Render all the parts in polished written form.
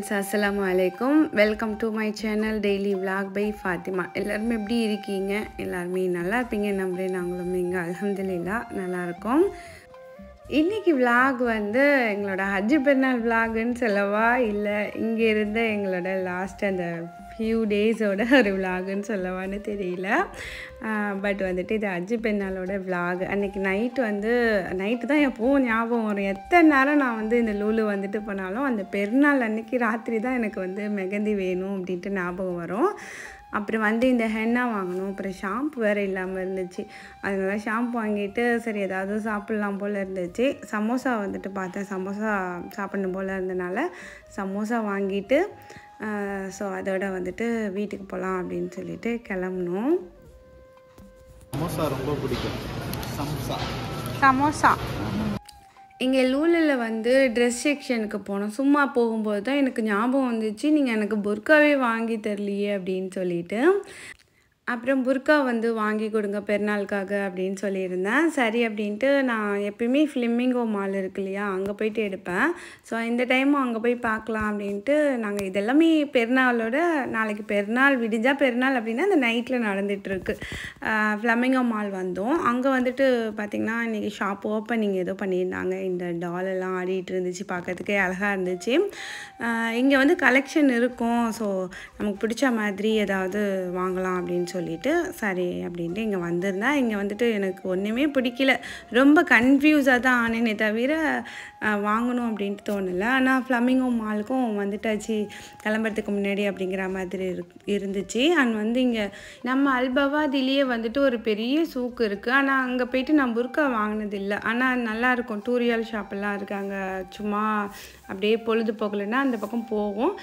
friends, assalamu alaikum. Welcome to my channel Daily Vlog by Fatima. எல்லாரும் எப்படி இருக்கீங்க? எல்லாரும் நல்லா இருப்பீங்க நம்புறேன். நாங்களும் இங்க அல்ஹம்துலில்லாஹ் நல்லா இருக்கோம். இன்னைக்கு vlog வந்து எங்களோட ஹஜ் பெருநாள் vlogன்னு சொல்லவா இல்ல இங்க இருந்த எங்களோட லாஸ்ட் அந்த few days ஓட ஒரு vlogன்னு சொல்லவான்னு தெரியல. பட் வந்துட்டு இது ஹஜ் பெருநாளோட vlog. அன்னைக்கு நைட்டு தான் எப்பவும் ஞாபகம் வரும். எத்தனை நேரம் நான் வந்து இந்த லூலு வந்துட்டு போனாலும் அந்த பெருநாள் அன்னைக்கு ராத்திரி தான் எனக்கு வந்து மெகந்தி வேணும் அப்படின்ட்டு ஞாபகம் வரும். அப்புறம் வந்து இந்த ஹென்னா வாங்கணும். அப்புறம் ஷாம்பு வேறு இல்லாமல் இருந்துச்சு. அதனால ஷாம்பு வாங்கிட்டு சரி ஏதாவது சாப்பிட்லாம் போல் இருந்துச்சு. சமோசா வந்துட்டு பார்த்தேன். சமோசா சாப்பிடணும் போல் இருந்தனால சமோசா வாங்கிட்டு ஸோ அதோட வந்துட்டு வீட்டுக்கு போகலாம் அப்படின்னு சொல்லிட்டு கிளம்பணும். சமோசா ரொம்ப பிடிக்கும். சமோசா இங்கே லூலில் வந்து ட்ரெஸ் செக்ஷனுக்கு போனோம். சும்மா போகும்போது தான் எனக்கு ஞாபகம் வந்துச்சு, நீங்கள் எனக்கு புர்காவே வாங்கி தரலையே அப்படின்னு சொல்லிட்டு. அப்புறம் புர்கா வந்து வாங்கி கொடுங்க பெருநாளுக்காக அப்படின்னு சொல்லியிருந்தேன். சரி அப்படின்ட்டு நான் எப்பயுமே ஃப்ளிமிங்கோ மால் இருக்கு இல்லையா, அங்கே போயிட்டு எடுப்பேன். ஸோ இந்த டைமும் அங்கே போய் பார்க்கலாம் அப்படின்ட்டு நாங்கள் இதெல்லாமே பெருநாளோட நாளைக்கு பெருநாள் விடிஞ்சால் பெருநாள் அப்படின்னா அந்த நைட்டில் நடந்துகிட்ருக்கு. ஃப்ளமிங்கோ மால் வந்தோம். அங்கே வந்துட்டு பார்த்திங்கன்னா இன்றைக்கி ஷாப் ஓப்பனிங் ஏதோ பண்ணியிருந்தாங்க. இந்த டாலெல்லாம் ஆடிட்டு இருந்துச்சு, பார்க்கறதுக்கே அழகாக இருந்துச்சு. இங்கே வந்து கலெக்ஷன் இருக்கும். ஸோ நமக்கு பிடிச்ச மாதிரி ஏதாவது வாங்கலாம் அப்படின்னு சொல்லிட்டு சரி அப்படின்ட்டு இங்கே வந்திருந்தேன். இங்கே வந்துட்டு எனக்கு ஒன்றுமே பிடிக்கல, ரொம்ப கன்ஃபியூஸாக தான் ஆனேனே தவிர வாங்கணும் அப்படின்ட்டு தோணலை. ஆனால் ஃப்ளமிங்கோ மாலுக்கும் வந்துட்டாச்சு கிளம்புறதுக்கு முன்னாடி அப்படிங்கிற மாதிரி இருந்துச்சு. அண்ட் வந்து இங்கே நம்ம அல்பவாதிலேயே வந்துட்டு ஒரு பெரிய சூக்கு இருக்குது. ஆனால் அங்கே போயிட்டு நான் புர்கா வாங்கினதில்லை. ஆனால் நல்லாயிருக்கும். டூரியல் ஷாப்பெல்லாம் இருக்குது அங்கே. சும்மா அப்படியே பொழுது போகலைன்னா அந்த பக்கம் போவோம்.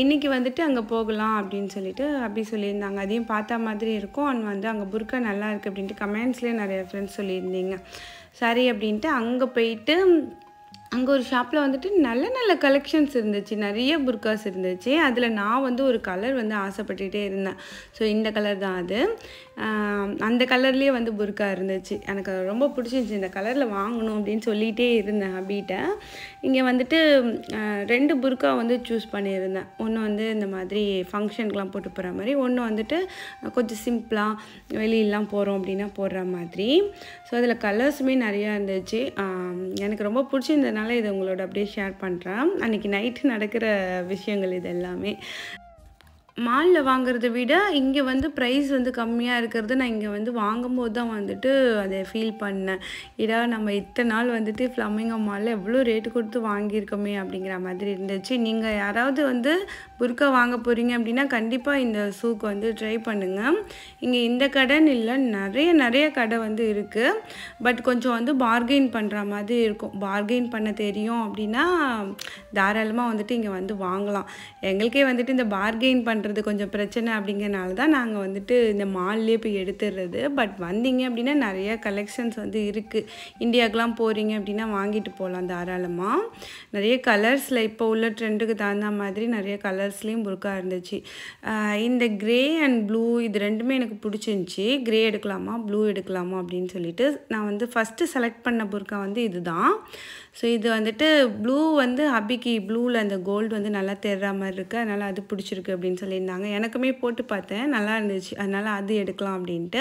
இன்றைக்கி வந்துட்டு அங்கே போகலாம் அப்படின்னு சொல்லிட்டு அப்படி சொல்லியிருந்தாங்க. அதையும் பார்த்தா மாதிரி இருக்கும். அண்ட் வந்து அங்கே புர்கா நல்லா இருக்குது அப்படின்ட்டு கமெண்ட்ஸ்லேயே நிறைய ஃப்ரெண்ட்ஸ் சொல்லியிருந்தீங்க. சரி அப்படின்ட்டு அங்கே போயிட்டு அங்கே ஒரு ஷாப்பில் வந்துட்டு நல்ல நல்ல கலெக்ஷன்ஸ் இருந்துச்சு, நிறைய புர்காஸ் இருந்துச்சு. அதில் நான் வந்து ஒரு கலர் வந்து ஆசைப்பட்டுகிட்டே இருந்தேன். ஸோ இந்த கலர் தான் அது. அந்த கலர்லேயே வந்து புர்கா இருந்துச்சு. எனக்கு ரொம்ப பிடிச்சிருந்துச்சி. இந்த கலரில் வாங்கணும் அப்படின்னு சொல்லிகிட்டே இருந்தேன் ஹபிகிட்ட. இங்கே வந்துட்டு 2 புர்கா வந்து சூஸ் பண்ணியிருந்தேன். ஒன்று வந்து இந்த மாதிரி ஃபங்க்ஷனுக்கெலாம் போட்டு போகிற மாதிரி, ஒன்று வந்துட்டு கொஞ்சம் சிம்பிளாக வெளியெல்லாம் போகிறோம் அப்படின்னா போடுற மாதிரி. ஸோ அதில் கலர்ஸுமே நிறையா இருந்துச்சு. எனக்கு ரொம்ப பிடிச்சிருந்ததுனால இதை உங்களோட அப்படியே ஷேர் பண்ணுறேன். அன்றைக்கி நைட்டு நடக்கிற விஷயங்கள் இது எல்லாமே. மாலில் வாங்குறத விட இங்கே வந்து ப்ரைஸ் வந்து கம்மியாக இருக்கிறது நான் இங்கே வந்து வாங்கும்போது தான் வந்துட்டு அதை ஃபீல் பண்ணேன். இதா நம்ம இத்தனை நாள் வந்துட்டு ஃப்ளமிங்கோ மாலில் எவ்வளோ ரேட்டு கொடுத்து வாங்கியிருக்கோமே அப்படிங்கிற மாதிரி இருந்துச்சு. நீங்கள் யாராவது வந்து புர்கா வாங்க போகிறீங்க அப்படின்னா கண்டிப்பாக இந்த சூக்கு வந்து ட்ரை பண்ணுங்கள். இங்கே இந்த கடைன்னு இல்லை, நிறைய கடை வந்து இருக்குது. பட் கொஞ்சம் வந்து பார்கெயின் பண்ணுற மாதிரி இருக்கும். பார்கெயின் பண்ண தெரியும் அப்படின்னா தாராளமாக வந்துட்டு இங்கே வந்து வாங்கலாம். எங்களுக்கே வந்துட்டு இந்த பார்கெயின் பண்ணுறது கொஞ்சம் பிரச்சனை அப்படிங்கிறனால தான் நாங்கள் வந்துட்டு இந்த மால்லேயே போய் எடுத்துடுறது. பட் வந்தீங்க அப்படின்னா நிறைய கலெக்ஷன்ஸ் வந்து இருக்குது. இந்தியாவுக்குலாம் போகிறீங்க அப்படின்னா வாங்கிட்டு போகலாம் தாராளமாக. நிறைய கலர்ஸில் இப்போ உள்ள ட்ரெண்டுக்கு தகுந்த மாதிரி நிறைய கலர்ஸ்லேயும் புர்கா இருந்துச்சு. இந்த க்ரே அண்ட் ப்ளூ இது ரெண்டுமே எனக்கு பிடிச்சிருந்துச்சி. க்ரே எடுக்கலாமா ப்ளூ எடுக்கலாமா அப்படின்னு சொல்லிட்டு நான் வந்து ஃபஸ்ட்டு செலக்ட் பண்ண புர்கா வந்து இது தான். ஸோ இது வந்துட்டு ப்ளூ வந்து ஹபிக்கு ப்ளூவில் அந்த கோல்டு வந்து நல்லா தெரிகிற மாதிரி இருக்குது. அதனால் அது பிடிச்சிருக்கு அப்படின்னு சொல்லியிருந்தாங்க. எனக்குமே போட்டு பார்த்தேன், நல்லா இருந்துச்சு. அதனால் அது எடுக்கலாம் அப்படின்ட்டு.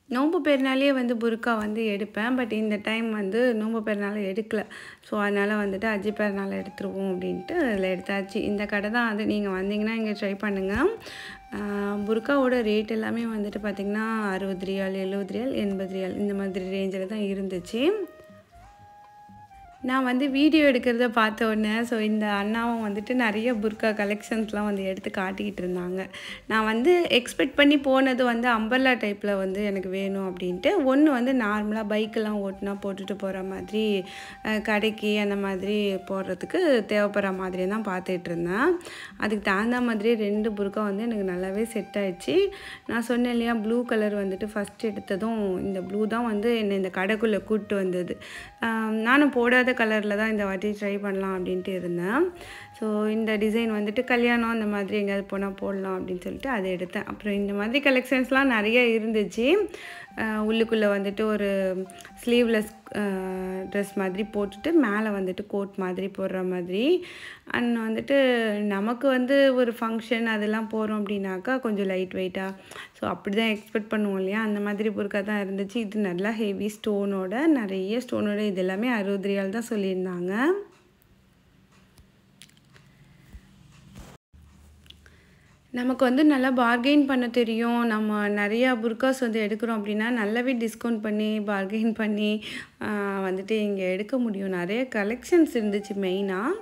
நோன்பு பெருநாளே வந்து புர்கா வந்து எடுப்பேன். பட் இந்த டைம் வந்து நோன்பு பெருநாள் எடுக்கலை. ஸோ அதனால் வந்துட்டு ஹஜ் பெருநாள் எடுத்துருவோம் அப்படின்ட்டு அதில் எடுத்தாச்சு. இந்த கடை தான் அது. நீங்கள் வந்தீங்கன்னா இங்கே ட்ரை பண்ணுங்கள். புர்காவோட ரேட் எல்லாமே வந்துட்டு பார்த்திங்கன்னா 60 ரியால், 70 ரியால், 80 ரியால் இந்த மாதிரி ரேஞ்சில் தான் இருந்துச்சு. நான் வந்து வீடியோ எடுக்கிறத பார்த்த உடனே ஸோ இந்த அண்ணாவும் வந்துட்டு நிறைய புர்கா கலெக்ஷன்ஸ்லாம் வந்து எடுத்து காட்டிக்கிட்டு இருந்தாங்க. நான் வந்து எக்ஸ்பெக்ட் பண்ணி போனது வந்து அம்பர்லா டைப்பில் வந்து எனக்கு வேணும் அப்படின்ட்டு. ஒன்று வந்து நார்மலாக பைக்கெல்லாம் ஓட்டினா போட்டுட்டு போகிற மாதிரி கடைக்கு அந்த மாதிரி போடுறதுக்கு தேவைப்படுற மாதிரி தான் பார்த்துட்டு இருந்தேன். அதுக்கு தகுந்த மாதிரி 2 புர்கா வந்து எனக்கு நல்லாவே செட் ஆகிடுச்சு. நான் சொன்னேன் இல்லையா, ப்ளூ கலர் வந்துட்டு ஃபஸ்ட் எடுத்ததும் இந்த ப்ளூ தான் வந்து என்னை இந்த கடைக்குள்ளே கூப்பிட்டு வந்தது. நானும் போடாத கலரில் தான் இந்த வாட்டி ட்ரை பண்ணலாம் அப்படின்ட்டு இருந்தேன். ஸோ இந்த டிசைன் வந்துட்டு கல்யாணம் அந்த மாதிரி எங்கேயாவது போனால் போடலாம் அப்படின்னு சொல்லிட்டு அதை எடுத்தேன். அப்புறம் இந்த மாதிரி கலெக்ஷன்ஸ்லாம் நிறைய இருந்துச்சு. உள்ளுக்குள்ளே வந்துட்டு ஒரு ஸ்லீவ்லெஸ் ட்ரெஸ் மாதிரி போட்டுட்டு மேலே வந்துட்டு கோட் மாதிரி போடுற மாதிரி. அண்ட் வந்துட்டு நமக்கு வந்து ஒரு ஃபங்க்ஷன் அதெல்லாம் போகிறோம் அப்படின்னாக்கா கொஞ்சம் லைட் வெயிட்டாக, ஸோ அப்படி தான் எக்ஸ்பெக்ட் பண்ணுவோம் இல்லையா, அந்த மாதிரி புர்கா தான் இருந்துச்சு. இது நல்லா ஹெவி ஸ்டோனோட, நிறைய ஸ்டோனோட, இது எல்லாமே 60 ரியால் தான் சொல்லியிருந்தாங்க. நமக்கு வந்து நல்லா பார்கெயின் பண்ண தெரியும். நம்ம நிறையா புர்காஸ் வந்து எடுக்கிறோம் அப்படின்னா நல்லாவே டிஸ்கவுண்ட் பண்ணி பார்கெயின் பண்ணி வந்துட்டு இங்கே எடுக்க முடியும். நிறைய கலெக்ஷன்ஸ் இருந்துச்சு மெயினாக.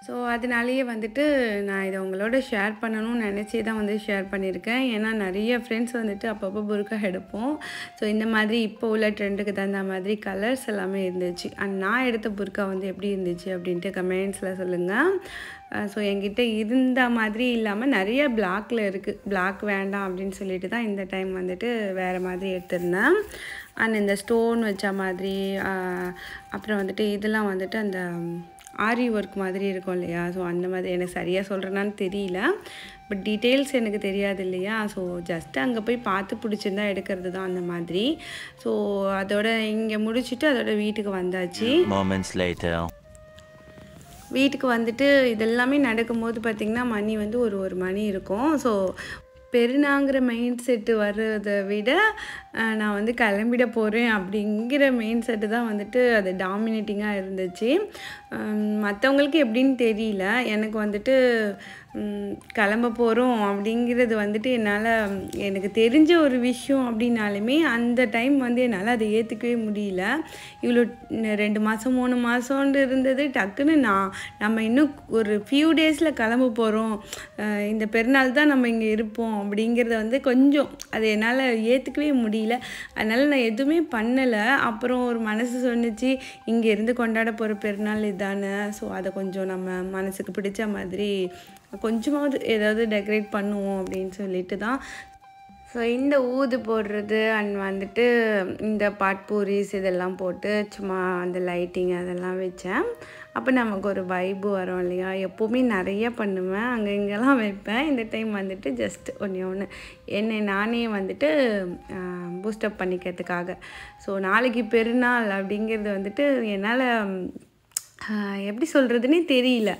ஸோ அதனாலேயே வந்துட்டு நான் இதை உங்களோட ஷேர் பண்ணணும்னு நினச்சி தான் வந்து ஷேர் பண்ணியிருக்கேன். ஏன்னா நிறைய ஃப்ரெண்ட்ஸ் வந்துட்டு அப்பப்போ புர்கா எடுப்போம். ஸோ இந்த மாதிரி இப்போ உள்ள ட்ரெண்டுக்கு தகுந்த மாதிரி கலர்ஸ் எல்லாமே இருந்துச்சு. அண்ட் நான் எடுத்த புர்கா வந்து எப்படி இருந்துச்சு அப்படின்ட்டு கமெண்ட்ஸில் சொல்லுங்கள். ஸோ என்கிட்ட இருந்த மாதிரி இல்லாமல் நிறைய பிளாக்கில் இருக்குது. பிளாக் வேண்டாம் அப்படின்னு சொல்லிட்டு தான் இந்த டைம் வந்துட்டு வேறு மாதிரி எடுத்திருந்தேன். அண்ட் இந்த ஸ்டோன் வச்ச மாதிரி, அப்புறம் வந்துட்டு இதெல்லாம் வந்துட்டு அந்த ஆரி ஒர்க் மாதிரி இருக்கும் இல்லையா, ஸோ அந்த மாதிரி எனக்கு சரியாக சொல்கிறேன்னான்னு தெரியல. பட் டீட்டெயில்ஸ் எனக்கு தெரியாது இல்லையா, ஸோ ஜஸ்ட்டு அங்கே போய் பார்த்து பிடிச்சிருந்தா எடுக்கிறது தான் அந்த மாதிரி. ஸோ அதோட இங்கே முடிச்சுட்டு அதோட வீட்டுக்கு வந்தாச்சு. வீட்டுக்கு வந்துட்டு இதெல்லாமே நடக்கும்போது பார்த்திங்கன்னா மணி வந்து ஒரு மணி இருக்கும். ஸோ பெருநாங்கிற மைண்ட் செட்டு வர்றதை விட நான் வந்து கிளம்பிட போகிறேன் அப்படிங்கிற மைண்ட் செட்டு தான் வந்துட்டு அது டாமினேட்டிங்காக இருந்துச்சு. மற்றவங்களுக்கு எப்படின்னு தெரியல, எனக்கு வந்துட்டு கிளம்ப போகிறோம் அப்படிங்கிறது வந்துட்டு எனக்கு தெரிஞ்ச ஒரு விஷயம் அப்படின்னாலுமே அந்த டைம் வந்து என்னால் அதை ஏற்றுக்கவே முடியல. இவ்வளோ 2 மாதம் 3 மாதம்னு இருந்தது டக்குன்னு நம்ம இன்னும் ஒரு ஃபியூ டேஸில் கிளம்ப போகிறோம், இந்த பெருநாள் தான் நம்ம இங்கே இருப்போம் அப்படிங்கிறத வந்து கொஞ்சம் அது என்னால் ஏற்றுக்கவே முடியல. அதனால் நான் எதுவுமே பண்ணலை. அப்புறம் ஒரு மனசு சொன்னிச்சு, இங்கே இருந்து கொண்டாட போகிற பெருநாள் இதானே, ஸோ அதை கொஞ்சம் நம்ம மனசுக்கு பிடிச்ச மாதிரி கொஞ்சமாவது ஏதாவது டெக்கரேட் பண்ணுவோம் அப்படின்னு சொல்லிட்டு தான். ஸோ இந்த ஊது போடுறது அண்ட் வந்துட்டு இந்த பாட்பூரிஸ் இதெல்லாம் போட்டு சும்மா அந்த லைட்டிங் அதெல்லாம் வச்சேன். அப்போ நமக்கு ஒரு வைப்பு வரும் இல்லையா. எப்போவுமே நிறைய பண்ணுவேன், அங்கே இங்கெல்லாம் வைப்பேன். இந்த டைம் வந்துட்டு ஜஸ்ட் ஒன்று என்னை நானே வந்துட்டு பூஸ்டப் பண்ணிக்கிறதுக்காக. ஸோ நாளைக்கு பெருநாள் அப்படிங்கிறது வந்துட்டு என்னால் எப்படி சொல்கிறதுனே தெரியல.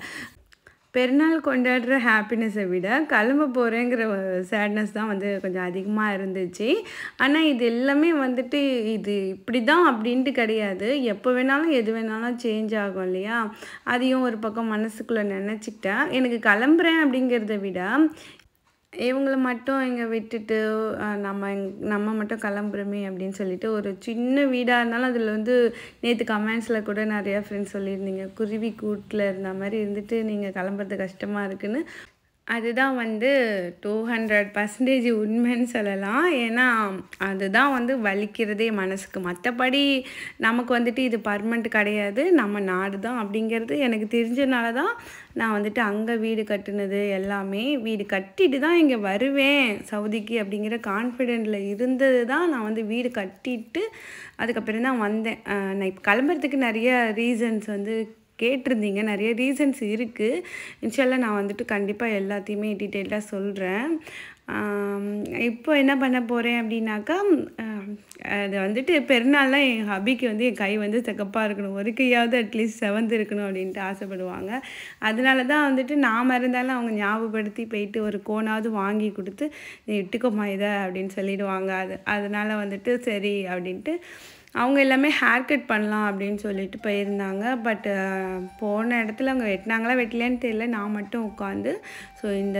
பெருநாள் கொண்டாடுற ஹாப்பினஸை விட கிளம்ப போகிறேங்கிற சேட்னஸ் தான் வந்து கொஞ்சம் அதிகமாக இருந்துச்சு. ஆனால் இது எல்லாமே வந்துட்டு இது இப்படி தான் அப்படின்ட்டு கிடையாது. எப்போ வேணாலும் எது வேணாலும் சேஞ்ச் ஆகும் இல்லையா. அதையும் ஒரு பக்கம் மனசுக்குள்ளே நினச்சிக்கிட்டேன். எனக்கு கிளம்புறேன் அப்படிங்கிறத விட இவங்கள மட்டும் இங்கே விட்டுட்டு நம்ம மட்டும் கிளம்புறோமே அப்படின்னு சொல்லிட்டு, ஒரு சின்ன வீடாக இருந்தாலும் அதில் வந்து நேற்று கமெண்ட்ஸில் கூட நிறையா ஃப்ரெண்ட்ஸ் சொல்லியிருந்தீங்க, குருவி கூட்டில் இருந்த மாதிரி இருந்துட்டு நீங்கள் கிளம்புறது கஷ்டமாக இருக்குன்னு. அதுதான் வந்து 200% உண்மைன்னு சொல்லலாம். ஏன்னா அதுதான் வந்து வலிக்கிறதே மனசுக்கு. மற்றபடி நமக்கு வந்துட்டு இது பர்மனெண்ட் கிடையாது, நம்ம நாடு தான் அப்படிங்கிறது எனக்கு தெரிஞ்சனால தான் நான் வந்துட்டு அங்கே வீடு கட்டினது எல்லாமே. வீடு கட்டிட்டு தான் இங்கே வருவேன் சவுதிக்கு அப்படிங்கிற கான்ஃபிடென்ட்டில் இருந்தது தான் நான் வந்து வீடு கட்டிட்டு அதுக்கப்புறம் தான் வந்தேன். நான் இப்போ கிளம்புறதுக்கு நிறைய ரீசன்ஸ் வந்து கேட்டிருந்தீங்க, நிறைய ரீசன்ஸ் இருக்குது. இன்ஷால்லா நான் வந்துட்டு கண்டிப்பாக எல்லாத்தையுமே டீட்டெயிலாக சொல்கிறேன். இப்போ என்ன பண்ண போகிறேன் அப்படின்னாக்கா, அது வந்துட்டு பெருநாள்லாம் என் ஹபிக்கு வந்து என் கை வந்து சிகப்பாக இருக்கணும், ஒரு கையாவது அட்லீஸ்ட் செவந்து இருக்கணும் அப்படின்ட்டு ஆசைப்படுவாங்க. அதனால தான் வந்துட்டு நான் மறந்தாலும் அவங்க ஞாபகப்படுத்தி போயிட்டு ஒரு கோனாவது வாங்கி கொடுத்து நீ இட்டுக்கோமா இதை அப்படின்னு சொல்லிடுவாங்க. அதனால் வந்துட்டு சரி அப்படின்ட்டு அவங்க எல்லாமே ஹேர் கட் பண்ணலாம் அப்படின்னு சொல்லிட்டு போயிருந்தாங்க. பட் போன இடத்துல அவங்க வெட்டினாங்களா வெட்டலையான்னு தெரியல. நான் மட்டும் உட்காந்து ஸோ இந்த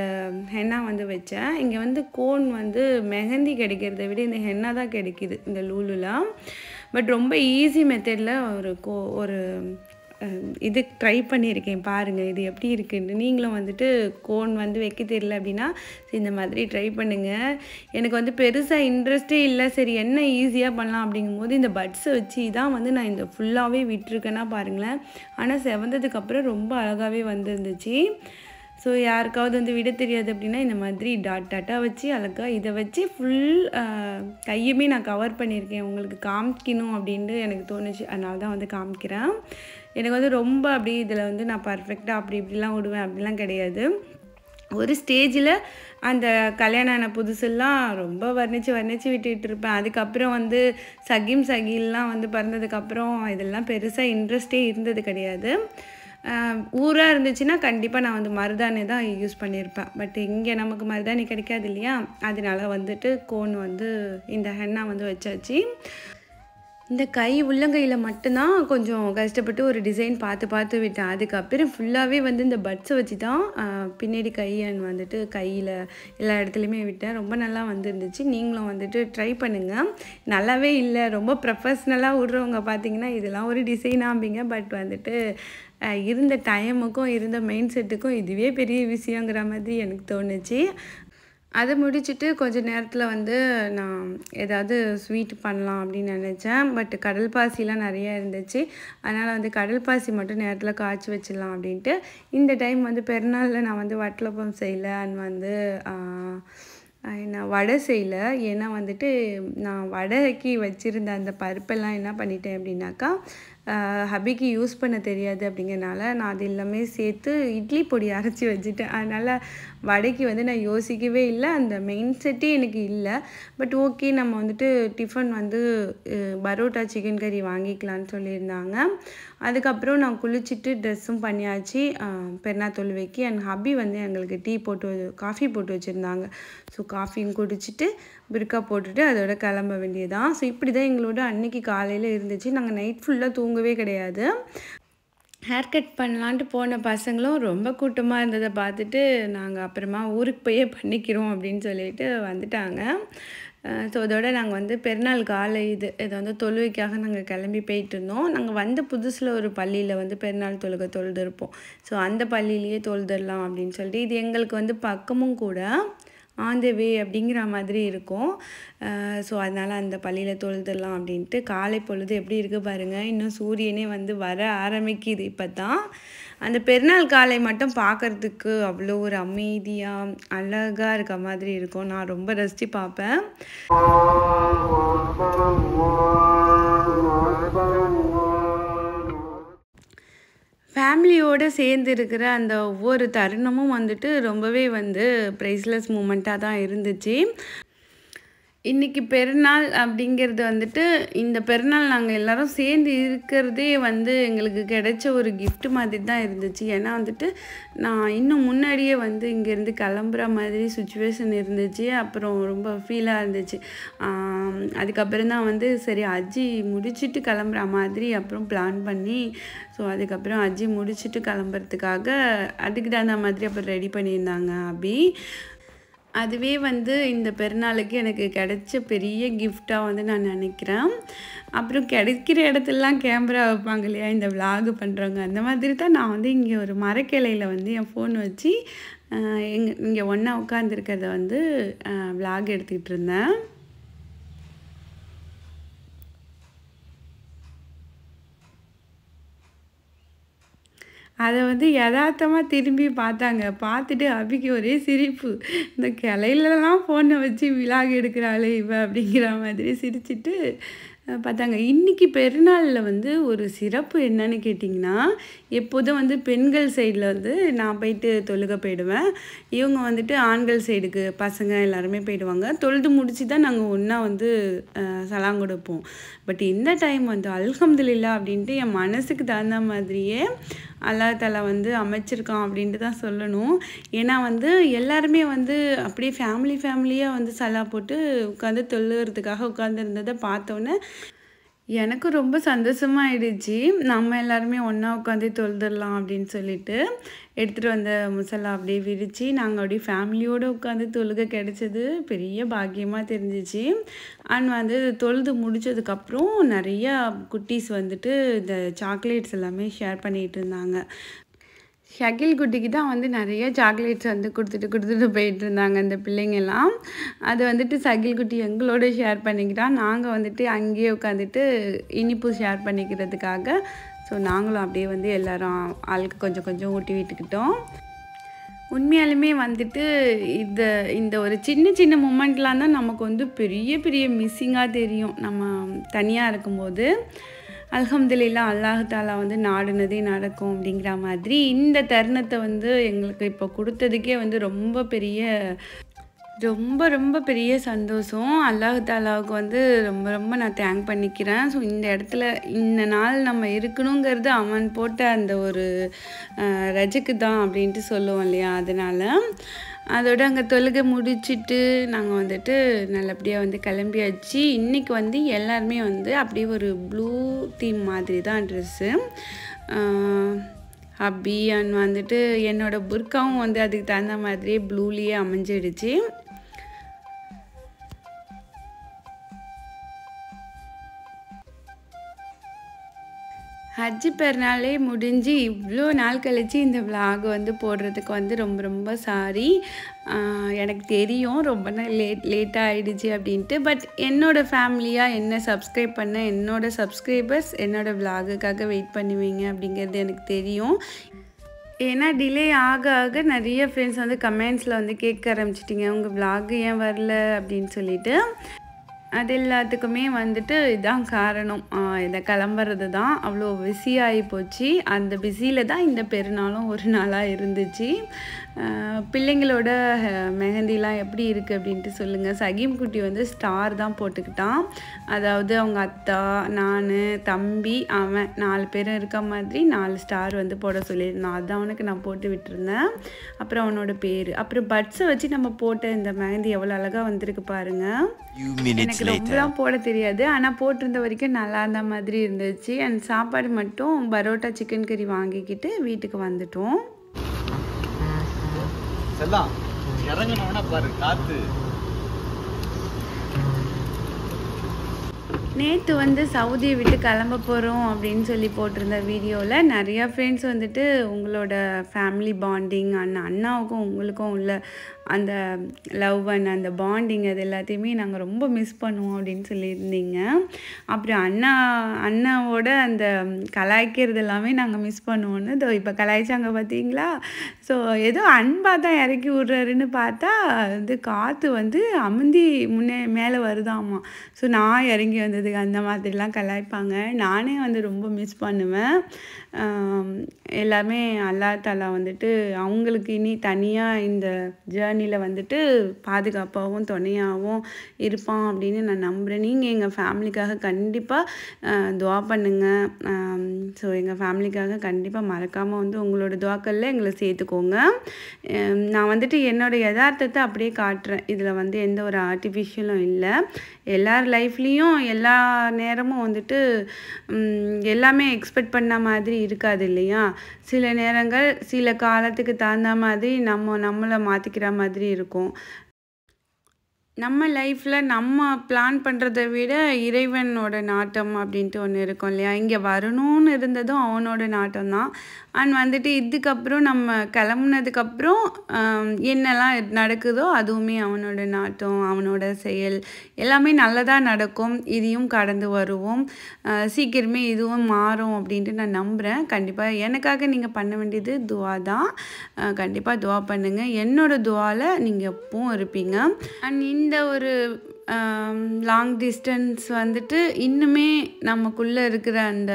ஹென்னா வந்து வச்சேன். இங்கே வந்து கோன் வந்து மெஹந்தி கிடைக்கிறத விட இந்த ஹென்னா தான் கிடைக்கிது இந்த லூலுலாம். பட் ரொம்ப ஈஸி மெத்தடில் ஒரு இது ட்ரை பண்ணியிருக்கேன், பாருங்கள் இது எப்படி இருக்குன்னு. நீங்களும் வந்துட்டு கோன் வந்து வைக்க தெரியல அப்படின்னா இந்த மாதிரி ட்ரை பண்ணுங்கள். எனக்கு வந்து பெருசாக இன்ட்ரெஸ்ட்டே இல்லை, சரி என்ன ஈஸியாக பண்ணலாம் அப்படிங்கும்போது இந்த பட்ஸை வச்சு தான் வந்து நான் இந்த ஃபுல்லாகவே விட்டுருக்கேன்னா பாருங்களேன். ஆனால் செவந்ததுக்கப்புறம் ரொம்ப அழகாகவே வந்துருந்துச்சு. ஸோ யாருக்காவது வந்து விட தெரியாது அப்படின்னா இந்த மாதிரி டாட்டாக வச்சு அழகாக இதை வச்சு ஃபுல் கையுமே நான் கவர் பண்ணியிருக்கேன். உங்களுக்கு காமிக்கணும் அப்படின்ட்டு எனக்கு தோணுச்சு, அதனால தான் வந்து காமிக்கிறேன். எனக்கு வந்து ரொம்ப அப்படி இதில் வந்து நான் பர்ஃபெக்டாக அப்படி இப்படிலாம் விடுவேன் அப்படிலாம் கிடையாது. ஒரு ஸ்டேஜில் அந்த கல்யாணம் ஆன புதுசெல்லாம் ரொம்ப வர்ணித்து விட்டுட்டு இருப்பேன். அதுக்கப்புறம் வந்து சகீம்லாம் வந்து பிறந்ததுக்கப்புறம் இதெல்லாம் பெருசாக இன்ட்ரெஸ்ட்டே இருந்தது கிடையாது. ஊராக இருந்துச்சுன்னா கண்டிப்பாக நான் வந்து மருதாணி தான் யூஸ் பண்ணியிருப்பேன். பட் இங்கே நமக்கு மருதாணி கிடைக்காது இல்லையா, அதனால வந்துட்டு கோன் வந்து இந்த ஹென்னா வந்து வச்சாச்சு. இந்த கை உள்ளங்கையில் மட்டும்தான் கொஞ்சம் கஷ்டப்பட்டு ஒரு டிசைன் பார்த்து விட்டேன். அதுக்கப்புறம் ஃபுல்லாகவே வந்து இந்த பட்ஸை வச்சு தான் பின்னாடி வந்துட்டு கையில் எல்லா இடத்துலையுமே விட்டேன். ரொம்ப நல்லா வந்துருந்துச்சு. நீங்களும் வந்துட்டு ட்ரை பண்ணுங்கள். நல்லாவே இல்லை, ரொம்ப ப்ரொஃபஷ்னலாக விட்றவங்க பார்த்தீங்கன்னா இதெல்லாம் ஒரு டிசைனாம்பிங்க. பட் வந்துட்டு இருந்த டைமுக்கும் இருந்த மைண்ட் செட்டுக்கும் இதுவே பெரிய விஷயங்கிற மாதிரி எனக்கு தோணுச்சு. அதை முடிச்சுட்டு கொஞ்சம் நேரத்தில் வந்து நான் ஏதாவது ஸ்வீட் பண்ணலாம் அப்படின்னு நினச்சேன். பட் கடல் பாசிலாம் நிறையா இருந்துச்சு. அதனால் வந்து கடல் பாசி மட்டும் நேரத்தில் காய்ச்சி வச்சிடலாம் அப்படின்ட்டு இந்த டைம் வந்து பெருநாளில் நான் வந்து வட்டலப்பம் செய்யலை அண்ட் வந்து நான் வடை செய்யலை. ஏன்னா வந்துட்டு நான் வடைக்கு வச்சுருந்த அந்த பருப்பெல்லாம் என்ன பண்ணிட்டேன் அப்படின்னாக்கா ஹபிக்கு யூஸ் பண்ண தெரியாது அப்படிங்கிறனால நான் அது எல்லாமே சேர்த்து இட்லி பொடி அரைச்சி வச்சுட்டேன். அதனால் வடைக்கு வந்து நான் யோசிக்கவே இல்லை, அந்த மெயின் செட்டே எனக்கு இல்லை. பட் ஓகே, நம்ம வந்துட்டு டிஃபன் வந்து பரோட்டா சிக்கன் கறி வாங்கிக்கலான்னு சொல்லியிருந்தாங்க. அதுக்கப்புறம் நான் குளிச்சுட்டு ட்ரெஸ்ஸும் பண்ணியாச்சு பெருநாள் தொழுவைக்கு. அண்ட் ஹபி வந்து எங்களுக்கு காஃபி போட்டு வச்சுருந்தாங்க. ஸோ காஃபியும் குடிச்சிட்டு பிர்கா போட்டுட்டு அதோட கிளம்ப வேண்டியதான். ஸோ இப்படி தான் எங்களோட அன்றைக்கி காலையில் இருந்துச்சு. நாங்கள் நைட் ஃபுல்லாக தூங்கவே கிடையாது. ஹேர் கட் பண்ணலான்ட்டு போன பசங்களும் ரொம்ப கூட்டமாக இருந்ததை பார்த்துட்டு நாங்கள் அப்புறமா ஊருக்கு போயே பண்ணிக்கிறோம் அப்படின்னு சொல்லிட்டு வந்துட்டாங்க. ஸோ அதோட நாங்கள் வந்து பெருநாள் காலை இதை வந்து தொழுவைக்காக நாங்கள் கிளம்பி போயிட்டு இருந்தோம். நாங்கள் வந்த புதுசில் ஒரு பள்ளியில் வந்து பெருநாள் தொழுதிருப்போம். ஸோ அந்த பள்ளியிலேயே தொழுதிடலாம் அப்படின்னு சொல்லிட்டு, இது எங்களுக்கு வந்து பக்கமும் கூட ஆன் த வே அப்படிங்கிற மாதிரி இருக்கும். ஸோ அதனால் அந்த பள்ளியில் தொழுதிடலாம் அப்படின்ட்டு காலை பொழுது எப்படி இருக்குது பாருங்கள். இன்னும் சூரியனே வந்து வர ஆரம்பிக்குது. இப்போ தான் அந்த பெருநாள் காலை மட்டும் பார்க்குறதுக்கு அவ்வளோ ஒரு அமைதியாக அழகாக இருக்க மாதிரி இருக்கும். நான் ரொம்ப ரசித்து பார்ப்பேன். ஃபேமிலியோடு சேர்ந்து இருக்கிற அந்த ஒவ்வொரு தருணமும் வந்துட்டு ரொம்பவே வந்து ப்ரைஸ்லெஸ் மூமெண்ட்டாக தான் இருந்துச்சு. இன்றைக்கி பெருநாள் அப்படிங்கிறது வந்துட்டு இந்த பெருநாள் நாங்கள் எல்லோரும் சேர்ந்து இருக்கிறதே வந்து எங்களுக்கு கிடைச்ச ஒரு கிஃப்ட் மாதிரி தான் இருந்துச்சு. ஏன்னா வந்துட்டு நான் இன்னும் முன்னாடியே வந்து இங்கேருந்து கிளம்புற மாதிரி சுச்சுவேஷன் இருந்துச்சு. அப்புறம் ரொம்ப ஃபீலாக இருந்துச்சு. அதுக்கப்புறம் தான் வந்து சரி அஜி முடிச்சுட்டு கிளம்புற மாதிரி அப்புறம் பிளான் பண்ணி, ஸோ அதுக்கப்புறம் அஜி முடிச்சுட்டு கிளம்புறதுக்காக அதுக்கு தகுந்த மாதிரி அப்புறம் ரெடி பண்ணியிருந்தாங்க அபி. அதுவே வந்து இந்த பெருநாளுக்கு எனக்கு கிடைச்ச பெரிய கிஃப்டாக வந்து நான் நினைக்கிறேன். அப்புறம் கிடைக்கிற இடத்துலலாம் கேமரா வைப்பாங்க இல்லையா இந்த விலாகு பண்ணுறவங்க, அந்த மாதிரி தான் நான் வந்து இங்கே ஒரு மரக்கிளையில் வந்து என் ஃபோன் வச்சு இங்கே ஒன்றா உட்காந்துருக்கிறத வந்து விலாக் எடுத்துக்கிட்டு இருந்தேன். அதை வந்து யதார்த்தமாக திரும்பி பார்த்தாங்க. பார்த்துட்டு அபிக்கு ஒரே சிரிப்பு. இந்த கிளையிலலாம் ஃபோனை வச்சு விலாக் எடுக்கிறாளே இவ அப்படிங்கிற மாதிரி சிரிச்சிட்டு பார்த்தாங்க. இன்றைக்கி பெருநாளில் வந்து ஒரு சிறப்பு என்னன்னு கேட்டிங்கன்னா, எப்போதும் வந்து பெண்கள் சைடில் வந்து நான் போயிட்டு தொழுக போயிடுவேன். இவங்க வந்துட்டு ஆண்கள் சைடுக்கு பசங்க எல்லாருமே போயிடுவாங்க. தொழுது முடிச்சு தான் நாங்கள் ஒன்றா வந்து சலாம் கொடுப்போம். பட் இந்த டைம் வந்து அல்ஹம்துலில்லாஹ் அப்படின்ட்டு என் மனசுக்கு தகுந்த மாதிரியே அல்லாஹ் தஆலா வந்து அமைச்சிருக்கான் அப்படின்ட்டு தான் சொல்லணும். ஏன்னா வந்து எல்லாருமே வந்து அப்படியே ஃபேமிலியாக வந்து சலா போட்டு உட்காந்து தொழுகிறதுக்காக உட்காந்துருந்ததை பார்த்தோன்னே எனக்கு ரொம்ப சந்தோஷமாயிடுச்சு. நம்ம எல்லாருமே ஒன்றா உட்காந்து தொழுதுடலாம் அப்படின்னு சொல்லிட்டு எடுத்துகிட்டு வந்த முசல்லா அப்படியே விரித்து நாங்கள் அப்படியே ஃபேமிலியோடு உட்காந்து தொழுக கிடைச்சது பெரிய பாக்கியமாக தெரிஞ்சிச்சு. அண்ட் வந்து தொழுது முடித்ததுக்கப்புறம் நிறையா குட்டீஸ் வந்துட்டு இந்த சாக்லேட்ஸ் எல்லாமே ஷேர் பண்ணிகிட்டு இருந்தாங்க. ஷகில் குட்டிக்கு தான் வந்து நிறைய சாக்லேட்ஸ் வந்து கொடுத்துட்டு போயிட்டு இருந்தாங்க இந்த பிள்ளைங்கள்லாம். அது வந்துட்டு சகில் குட்டி எங்களோட ஷேர் பண்ணிக்கிட்டான். நாங்கள் வந்துட்டு அங்கேயே உட்காந்துட்டு இனிப்பு ஷேர் பண்ணிக்கிறதுக்காக ஸோ நாங்களும் அப்படியே வந்து எல்லோரும் ஆளுக்கு கொஞ்சம் ஊட்டி விட்டுக்கிட்டோம். உண்மையாலுமே வந்துட்டு இந்த ஒரு சின்ன மூமெண்ட்லாம் தான் நமக்கு வந்து பெரிய மிஸ்ஸிங்காக தெரியும் நம்ம தனியாக இருக்கும்போது. அல்ஹம்துலில்லாஹ் அல்லாஹ் தாலா வந்து நாடுனதே நடக்கும் அப்படிங்கிற மாதிரி இந்த தருணத்தை வந்து எங்களுக்கு இப்போ கொடுத்ததுக்கே வந்து ரொம்ப பெரிய சந்தோஷம். அல்லாஹ் தாலாவுக்கு வந்து ரொம்ப நான் தேங்க் பண்ணிக்கிறேன். ஸோ இந்த இடத்துல இந்த நாள் நம்ம இருக்கணுங்கிறது அவன் போட்ட அந்த ஒரு ரஜுக்கு தான் அப்படின்ட்டு சொல்லுவோம் இல்லையா? அதனால் அதோட அங்கே தொழுகை முடிச்சுட்டு நாங்கள் வந்துட்டு நல்லபடியாக வந்து கிளம்பியாச்சு. இன்றைக்கி வந்து எல்லாருமே வந்து அப்படியே ஒரு ப்ளூ தீம் மாதிரி தான் ட்ரெஸ்ஸு. ஹப்பி அண்ட் வந்துட்டு என்னோடய புர்காவும் வந்து அதுக்கு தகுந்த மாதிரியே ப்ளூலேயே அமைஞ்சிடுச்சு. ஹஜ்ஜு பெருநாளே முடிஞ்சு இவ்வளோ நாள் கழித்து இந்த விலாக் வந்து போடுறதுக்கு வந்து ரொம்ப சாரி. எனக்கு தெரியும் ரொம்ப நாள் லேட்டாக ஆகிடுச்சு அப்படின்ட்டு. பட் என்னோடய ஃபேமிலியாக என்ன சப்ஸ்கிரைப் பண்ண என்னோடய சப்ஸ்கிரைபர்ஸ் என்னோடய விலாகுக்காக வெயிட் பண்ணுவீங்க அப்படிங்கிறது எனக்கு தெரியும். ஏன்னா டிலே ஆக நிறைய ஃப்ரெண்ட்ஸ் வந்து கமெண்ட்ஸில் வந்து கேட்க ஆரம்பிச்சிட்டிங்க, உங்கள் விலாகு ஏன் வரல அப்படின்னு சொல்லிட்டு. அது எல்லாத்துக்குமே வந்துட்டு இதுதான் காரணம். இதை கிளம்புறது தான் அவ்வளோ பிஸியாகி போச்சு. அந்த பிஸியில் தான் இந்த பெருநாளும் ஒரு நாளாக இருந்துச்சு. பிள்ளைங்களோட மெஹந்திலாம் எப்படி இருக்குது அப்படின்ட்டு சொல்லுங்கள். சகீம் குட்டி வந்து ஸ்டார் தான் போட்டுக்கிட்டான். அதாவது அவங்க அத்தா, நான், தம்பி, அவன் 4 பேரும் இருக்க மாதிரி 4 ஸ்டார் வந்து போட சொல்லியிருந்தான். அதுதான் அவனுக்கு நான் போட்டு விட்டுருந்தேன். அப்புறம் அவனோட பேர், அப்புறம் பட்ஸை வச்சு நம்ம போட்ட இந்த மெஹந்தி எவ்வளோ அழகாக வந்திருக்கு பாருங்கள். எனக்கு ரொம்பலாம் போட தெரியாது, ஆனால் போட்டிருந்த வரைக்கும் நல்லா இருந்த மாதிரி இருந்துச்சு. அண்ட் சாப்பாடு மட்டும் பரோட்டா சிக்கன் கறி வாங்கிக்கிட்டு வீட்டுக்கு வந்துட்டோம். நேற்று வந்து சவுதியை விட்டு கிளம்ப போகிறோம் அப்படின்னு சொல்லி போட்டிருந்த வீடியோவில் நிறையா ஃப்ரெண்ட்ஸ் வந்துட்டு உங்களோட ஃபேமிலி பாண்டிங் அண்ணாவுக்கும் உங்களுக்கும் உள்ள அந்த லவ் அண்ட் அந்த பாண்டிங் அது எல்லாத்தையுமே நாங்கள் ரொம்ப மிஸ் பண்ணுவோம் அப்படின்னு சொல்லியிருந்தீங்க. அப்புறம் அண்ணாவோட அந்த கலாய்க்கிறது எல்லாமே நாங்கள் மிஸ் பண்ணுவோன்னு இதோ இப்போ கலாய்ச்சாங்க பார்த்தீங்களா? ஸோ ஏதோ அன்பாக தான் இறக்கி விட்றாருன்னு பார்த்தா வந்து காற்று வந்து அமுந்தி மேலே வருதாமா. ஸோ நான் இறங்கி வந்ததுக்கு அந்த மாதிரிலாம் கலாய்ப்பாங்க. நானே வந்து ரொம்ப மிஸ் பண்ணுவேன். எல்லாமே அல்லாஹ் தாலா வந்துட்டு அவங்களுக்கு இனி தனியாக இந்த ஜேர்னியில் வந்துட்டு பாதுகாப்பாகவும் துணையாகவும் இருப்பான் அப்படின்னு நான் நம்புகிறேன். நீங்கள் எங்கள் ஃபேமிலிக்காக கண்டிப்பாக துவா பண்ணுங்கள். ஸோ எங்கள் ஃபேமிலிக்காக கண்டிப்பாக மறக்காமல் வந்து உங்களோட துவாக்களில் எங்களை சேர்த்துக்கோங்க. நான் வந்துட்டு என்னோடய யதார்த்தத்தை அப்படியே காட்டுறேன். இதில் வந்து எந்த ஒரு ஆர்டிஃபிஷியலும் இல்லை. எல்லார் லைஃப்லேயும் எல்லா நேரமும் வந்துட்டு எல்லாமே எக்ஸ்பெக்ட் பண்ண மாதிரி இருக்காது இல்லையா? சில நேரங்கள் சில காலத்துக்கு தகுந்த மாதிரி நம்மளை மாற்றிக்கிற மாதிரி இருக்கும். நம்ம லைஃப்பில் நம்ம பிளான் பண்ணுறதை விட இறைவனோட நாட்டம் அப்படின்ட்டு ஒன்று இருக்கும் இல்லையா? இங்கே வரணும்னு இருந்ததும் அவனோட நாட்டம் தான். அண்ட் வந்துட்டு இதுக்கப்புறம் நம்ம கிளம்புனதுக்கப்புறம் என்னெல்லாம் நடக்குதோ அதுவுமே அவனோட நாட்டம், அவனோட செயல் எல்லாமே நல்லதாக நடக்கும். இதையும் கடந்து வருவோம். சீக்கிரமே இதுவும் மாறும் அப்படின்ட்டு நான் நம்புகிறேன். கண்டிப்பாக எனக்காக நீங்கள் பண்ண வேண்டியது துவா தான். கண்டிப்பாக துவா பண்ணுங்கள். என்னோடய துவாவில் நீங்கள் எப்பவும் இருப்பீங்க. அண்ட் இந்த ஒரு லாங் டிஸ்டன்ஸ் வந்துட்டு இன்னுமே நமக்குள்ளே இருக்கிற அந்த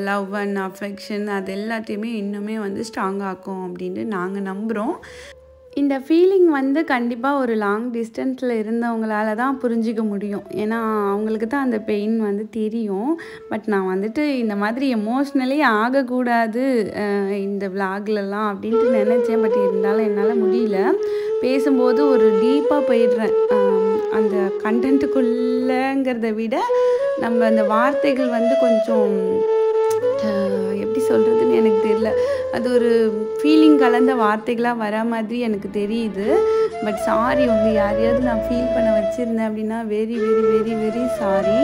லவ் அண்ட் அஃபெக்ஷன் அது எல்லாத்தையுமே இன்னுமே வந்து ஸ்ட்ராங் ஆக்கும் அப்படின்ட்டு நாங்கள் நம்புகிறோம். இந்த ஃபீலிங் வந்து கண்டிப்பாக ஒரு லாங் டிஸ்டன்ஸில் இருந்தவங்களால தான் புரிஞ்சிக்க முடியும். ஏன்னா அவங்களுக்கு தான் அந்த பெயின் வந்து தெரியும். பட் நான் வந்துட்டு இந்த மாதிரி எமோஷ்னலி ஆகக்கூடாது இந்த விலாக்லலாம் அப்படின்ட்டு நினச்சேன். பட் இருந்தாலும் என்னால் முடியல. பேசும்போது ஒரு டீப்பாக போயிடுறேன். அந்த கண்டென்ட்டுக்குள்ளங்கிறத விட நம்ம அந்த வார்த்தைகள் வந்து கொஞ்சம் எப்படி சொல்கிறதுன்னு எனக்கு தெரியல. அது ஒரு ஃபீலிங் கலந்த வார்த்தைகளாக வர மாதிரி எனக்கு தெரியுது. பட் சாரி, உங்கள் யாரையாவது நான் ஃபீல் பண்ண வச்சுருந்தேன் அப்படின்னா very very very very sorry.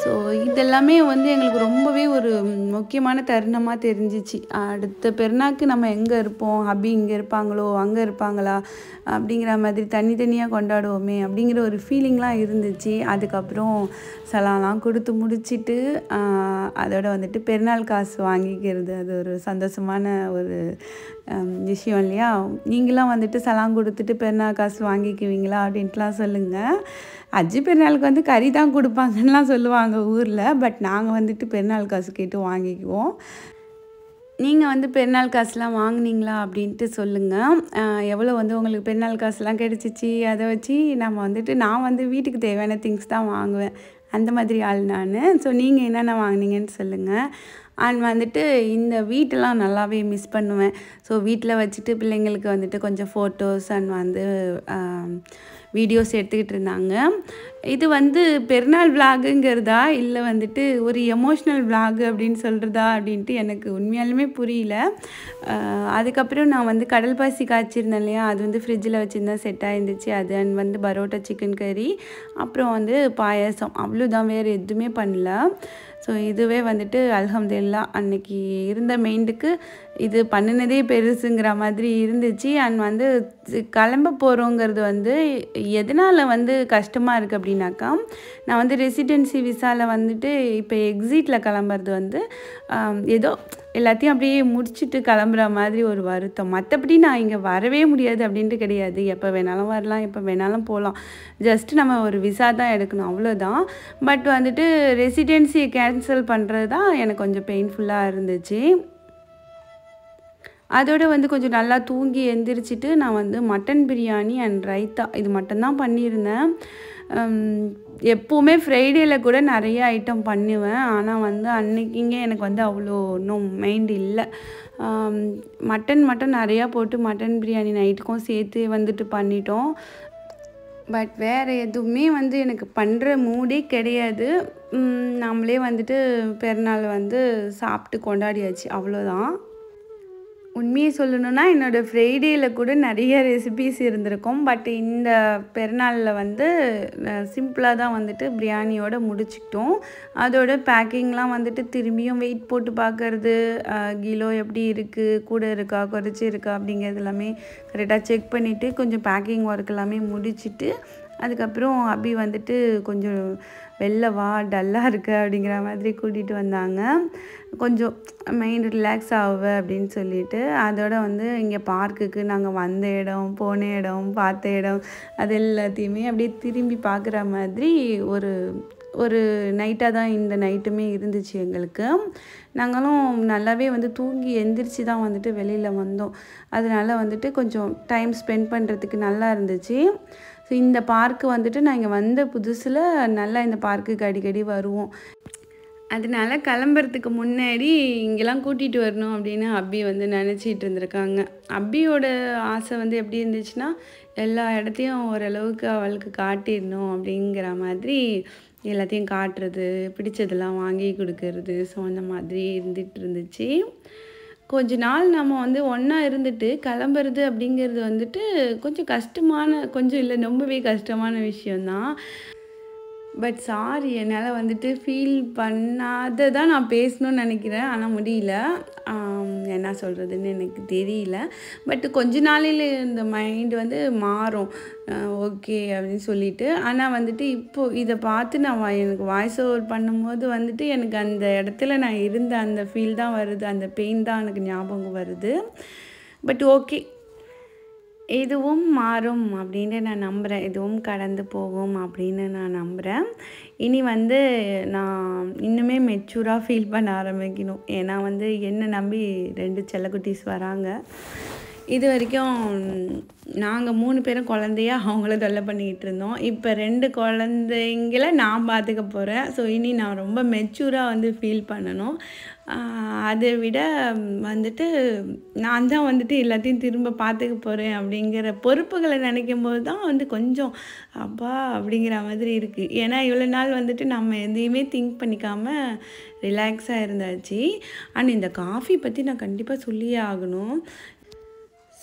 So இதெல்லாமே வந்து எங்களுக்கு ரொம்பவே ஒரு முக்கியமான தருணமாக தெரிஞ்சிச்சு. அடுத்த பெருநாளுக்கு நம்ம எங்கே இருப்போம், ஹபி இங்கே இருப்பாங்களோ அங்கே இருப்பாங்களா அப்படிங்கிற மாதிரி தனித்தனியாக கொண்டாடுவோமே அப்படிங்கிற ஒரு ஃபீலிங்லாம் இருந்துச்சு. அதுக்கப்புறம் சலாம்லாம் கொடுத்து முடிச்சுட்டு அதோட வந்துட்டு பெருநாள் காசு வாங்கிக்கிறது அது ஒரு சந்தோஷமான ஒரு விஷயம் இல்லையா. நீங்களாம் வந்துட்டு சலாம் கொடுத்துட்டு பெருநாள் காசு வாங்கிக்குவீங்களா அப்படின்ட்டுலாம் சொல்லுங்கள். அஜ்ஜி பெருநாளுக்கு வந்து கறி தான் கொடுப்பாங்கன்னெலாம் சொல்லுவாங்க ஊரில். பட் நாங்கள் வந்துட்டு பெருநாள் காசு கேட்டு வாங்கிக்குவோம். நீங்கள் வந்து பெருநாள் காசுலாம் வாங்கினீங்களா அப்படின்ட்டு சொல்லுங்கள். எவ்வளோ வந்து உங்களுக்கு பெருநாள் காசுலாம் கிடச்சிச்சு, அதை வச்சு நான் வந்து வீட்டுக்கு தேவையான திங்ஸ் தான் வாங்குவேன். அந்த மாதிரி ஆள் நான். ஸோ நீங்கள் என்னென்ன வாங்கினீங்கன்னு சொல்லுங்கள். அண்ட் வந்துட்டு இந்த வீட்டெல்லாம் நல்லாவே மிஸ் பண்ணுவேன். ஸோ வீட்டில் வச்சுட்டு பிள்ளைங்களுக்கு வந்துட்டு கொஞ்சம் ஃபோட்டோஸ் அண்ட் வந்து வீடியோஸ் எடுத்துக்கிட்டு இருந்தாங்க. இது வந்து பெருநாள் விளாகுங்கிறதா இல்லை வந்துட்டு ஒரு எமோஷ்னல் விளாகு அப்படின்னு சொல்கிறதா அப்படின்ட்டு எனக்கு உண்மையாலுமே புரியல. அதுக்கப்புறம் நான் வந்து கடல் பாசி காய்ச்சிருந்தேன் இல்லையா, அது வந்து ஃப்ரிட்ஜில் வச்சுருந்தா செட் ஆகிருந்துச்சு. அது அண்ட் வந்து பரோட்டா சிக்கன் கறி, அப்புறம் வந்து பாயாசம், அவ்வளோதான், வேறு எதுவுமே பண்ணல. ஸோ இதுவே வந்துட்டு அல்ஹம்துலில்லாஹ் அன்னைக்கு இருந்த மைண்டுக்கு இது பண்ணினதே பெருசுங்கிற மாதிரி இருந்துச்சு. அண்ட் வந்து கிளம்ப போகிறோங்கிறது வந்து எதனால் வந்து கஷ்டமாக இருக்குது அப்படின்னாக்கா, நான் வந்து ரெசிடென்சி விசாவில் வந்துட்டு இப்போ எக்ஸிட்டில் கிளம்புறது வந்து ஏதோ எல்லாத்தையும் அப்படியே முடிச்சுட்டு கிளம்புற மாதிரி ஒரு வருத்தம். மற்றபடி நான் இங்கே வரவே முடியாது அப்படின்ட்டு கிடையாது. எப்போ வேணாலும் வரலாம், எப்போ வேணாலும் போகலாம். ஜஸ்ட்டு நம்ம ஒரு விசா தான் எடுக்கணும், அவ்வளோதான். பட் வந்துட்டு ரெசிடென்சியை கேன்சல் பண்ணுறது தான் எனக்கு கொஞ்சம் பெயின்ஃபுல்லாக இருந்துச்சு. அதோடு வந்து கொஞ்சம் நல்லா தூங்கி எந்திரிச்சிட்டு நான் வந்து மட்டன் பிரியாணி அண்ட் ரைத்தா இது மட்டும்தான் பண்ணியிருந்தேன். எப்போவுமே ஃப்ரைடேயில் கூட நிறைய ஐட்டம் பண்ணுவேன். ஆனால் வந்து அன்றைக்கிங்க எனக்கு வந்து அவ்வளோ இன்னும் மைண்ட் இல்லை. மட்டன் மட்டும் நிறையா போட்டு மட்டன் பிரியாணி நைட்டுக்கும் சேர்த்து வந்துட்டு பண்ணிட்டோம். பட் வேறு எதுவுமே வந்து எனக்கு பண்ணுற மூடே கிடையாது. நம்மளே வந்துட்டு பெருநாள் வந்து சாப்பிட்டு கொண்டாடியாச்சு, அவ்வளோதான். உண்மையை சொல்லணுன்னா என்னோடய ஃப்ரைடேயில் கூட நிறைய ரெசிபீஸ் இருந்திருக்கும். பட் இந்த பெருநாளில் வந்து சிம்பிளாக தான் வந்துட்டு பிரியாணியோடு முடிச்சுக்கிட்டோம். அதோட பேக்கிங்லாம் வந்துட்டு திரும்பியும் வெயிட் போட்டு பார்க்குறது, கிலோ எப்படி இருக்குது, கூட இருக்கா குறைச்சி இருக்கா அப்படிங்கிறது எல்லாமே கரெக்டாக செக் பண்ணிவிட்டு கொஞ்சம் பேக்கிங் ஒர்க் எல்லாமே முடிச்சுட்டு, அதுக்கப்புறம் அபி வந்துட்டு கொஞ்சம் வெளில வா, டல்லாக இருக்க அப்படிங்கிற மாதிரி கூட்டிகிட்டு வந்தாங்க. கொஞ்சம் மைண்ட் ரிலாக்ஸ் ஆகுவ அப்படின்னு சொல்லிட்டு. அதோட வந்து இங்கே பார்க்குக்கு நாங்கள் வந்த இடம், போன இடம், பார்த்த இடம் அது எல்லாத்தையுமே அப்படியே திரும்பி பார்க்குற மாதிரி ஒரு நைட்டாக தான் இந்த நைட்டுமே இருந்துச்சு எங்களுக்கு. நாங்களும் நல்லாவே வந்து தூங்கி எந்திரிச்சு தான் வந்துட்டு வெளியில் வந்தோம். அதனால் வந்துட்டு கொஞ்சம் டைம் ஸ்பெண்ட் பண்ணுறதுக்கு நல்லா இருந்துச்சு. ஸோ இந்த பார்க்கு வந்துட்டு நான் இங்கே வந்த புதுசில் நல்லா இந்த பார்க்குக்கு அடிக்கடி வருவோம். அதனால கிளம்புறதுக்கு முன்னாடி இங்கெல்லாம் கூட்டிகிட்டு வரணும் அப்படின்னு அபி வந்து நினச்சிட்டு இருந்திருக்காங்க. அபியோட ஆசை வந்து எப்படி இருந்துச்சுன்னா, எல்லா இடத்தையும் ஓரளவுக்கு அவளுக்கு காட்டிடணும் அப்படிங்கிற மாதிரி எல்லாத்தையும் காட்டுறது, பிடிச்சதெல்லாம் வாங்கி கொடுக்கறது. ஸோ அந்த மாதிரி இருந்துச்சு. கொஞ்ச நாள் நம்ம வந்து ஒன்றா இருந்துட்டு கிளம்புறது அப்படிங்கிறது வந்துட்டு கொஞ்சம் இல்லை ரொம்பவே கஷ்டமான விஷயந்தான். பட் சாரி, என்னால் வந்துட்டு ஃபீல் பண்ணாதான் நான் பேசணும்னு நினைக்கிறேன். ஆனால் முடியல, என்ன சொல்கிறதுன்னு எனக்கு தெரியல. பட் கொஞ்ச நாளையில் இந்த மைண்டு வந்து மாறும், ஓகே அப்படின்னு சொல்லிட்டு. ஆனால் வந்துட்டு இப்போது இதை பார்த்து நான் எனக்கு வாய்ஸ் ஓவர் பண்ணும்போது வந்துட்டு எனக்கு அந்த இடத்துல நான் இருந்த அந்த ஃபீல் தான் வருது, அந்த பெயின் தான் எனக்கு ஞாபகம் வருது. பட் ஓகே, எதுவும் மாறும் அப்படின்னு நான் நம்புகிறேன். எதுவும் கடந்து போகும் அப்படின்னு நான் நம்புகிறேன். இனி வந்து நான் இன்னுமே மெச்சூராக ஃபீல் பண்ண ஆரம்பிக்கணும். ஏன்னா வந்து என்னை நம்பி 2 செல்லக்குட்டீஸ் வராங்க. இது வரைக்கும் நாங்கள் 3 பேரும் குழந்தையா அவங்கள தொல்லை பண்ணிக்கிட்டு இருந்தோம். இப்போ 2 குழந்தைங்கள நான் பார்த்துக்க போகிறேன். ஸோ இனி நான் ரொம்ப மெச்சூராக வந்து ஃபீல் பண்ணணும். அதை விட வந்துட்டு நான் தான் வந்துட்டு எல்லாத்தையும் திரும்ப பார்த்துக்க போகிறேன் அப்படிங்கிற பொறுப்புகளை நினைக்கும் போது தான் வந்து கொஞ்சம் அப்பா அப்படிங்கிற மாதிரி இருக்குது. ஏன்னா இவ்வளோ நாள் வந்துட்டு நம்ம எதையுமே திங்க் பண்ணிக்காமல் ரிலாக்ஸாக இருந்தாச்சு. அண்ட் இந்த காஃபி பற்றி நான் கண்டிப்பாக சொல்லியே ஆகணும்.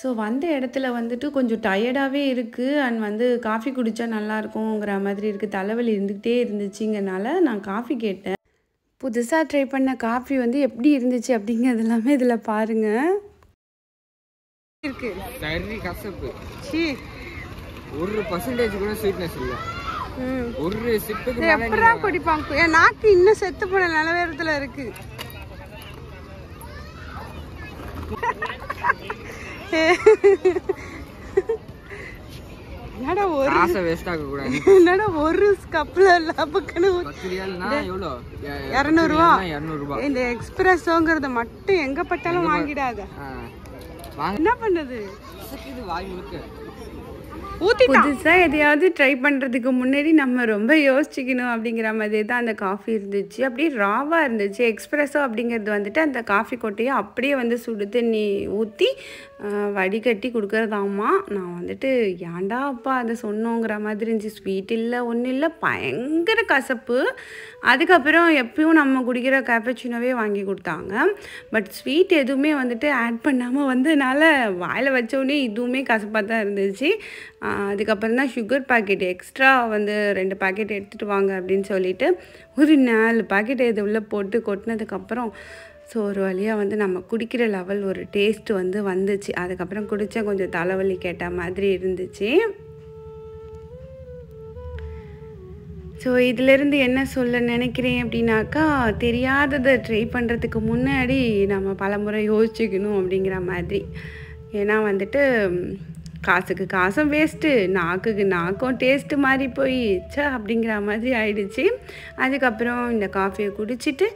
ஸோ வந்த இடத்துல வந்துட்டு கொஞ்சம் டயர்டாகவே இருக்குது. அண்ட் வந்து காஃபி குடித்தா நல்லாயிருக்குங்கிற மாதிரி இருக்குது. தலைவலி இருந்துக்கிட்டே இருந்துச்சுங்கனால நான் காஃபி கேட்டேன். புதுசாக ட்ரை பண்ண காஃபி வந்து எப்படி இருந்துச்சு அப்படிங்கிறது எல்லாமே இதில் பாருங்கள். இருக்கு கசப்பு, 1% கூட ஸ்வீட்னஸ் இல்லை. ஒரு சிப்புக்கு எப்படிதான் குடிப்பாங்க? என் நாக்கு இன்னும் செத்து போன நிலவரத்தில் இருக்குது. என்னடா ஒரு காசை வேஸ்ட் ஆக கூடாது. என்னடா ஒரு கப்ல லபக்கன 10 ரியால்னா எவ்வளோ? 200 ரூபாய். 200 ரூபாய். இந்த எக்ஸ்பிரஸோங்கறத மட்டும் எங்க பட்டாலும் வாங்கிடாத. என்ன பண்ணுது? இது வாய் முழுக்க புதுசாக எதையாவது ட்ரை பண்ணுறதுக்கு முன்னாடி நம்ம ரொம்ப யோசிச்சுக்கணும் அப்படிங்கிற மாதிரி தான் அந்த காஃபி இருந்துச்சு. அப்படியே ராவாக இருந்துச்சு. எக்ஸ்பிரஸோ அப்படிங்கிறது வந்துட்டு அந்த காஃபி கொட்டையை அப்படியே வந்து சுடு தண்ணி ஊற்றி வடிகட்டி கொடுக்குறதாம்மா. நான் வந்துட்டு ஏன்டா அப்பா அதை சொன்னோங்கிற மாதிரி இருந்துச்சு. ஸ்வீட் இல்லை, ஒன்றும் இல்லை, பயங்கர கசப்பு. அதுக்கப்புறம் எப்பயும் நம்ம குடிக்கிற கேப்பச்சினோவே வாங்கி கொடுத்தாங்க. பட் ஸ்வீட் எதுவுமே வந்துட்டு ஆட் பண்ணாமல் வந்ததுனால வாயில் வச்சோடனே இதுவுமே கசப்பாக தான் இருந்துச்சு. அதுக்கப்புறம் தான் சுகர் பாக்கெட் எக்ஸ்ட்ரா வந்து 2 பாக்கெட் எடுத்துகிட்டு வாங்க அப்படின்னு சொல்லிட்டு ஒரு 4 பாக்கெட் இது உள்ளே போட்டு கொட்டினதுக்கப்புறம் ஸோ ஒரு வழியாக வந்து நம்ம குடிக்கிற லெவல் ஒரு டேஸ்ட் வந்து வந்துச்சு. அதுக்கப்புறம் குடித்தா கொஞ்சம் தலைவலி கேட்ட மாதிரி இருந்துச்சு. ஸோ இதிலேருந்து என்ன சொல்ல நினைக்கிறேன் அப்படின்னாக்கா, தெரியாததை ட்ரை பண்ணுறதுக்கு முன்னாடி நம்ம பலமுறை யோசிச்சுக்கணும் அப்படிங்கிற மாதிரி. ஏன்னா வந்துட்டு காசுக்கு காசும் வேஸ்ட்டு, நாக்குக்கு நாக்கும் டேஸ்ட்டு மாறி போய் அப்படிங்கிற மாதிரி ஆயிடுச்சு. அதுக்கப்புறம் இந்த காஃபியை குடிச்சிட்டு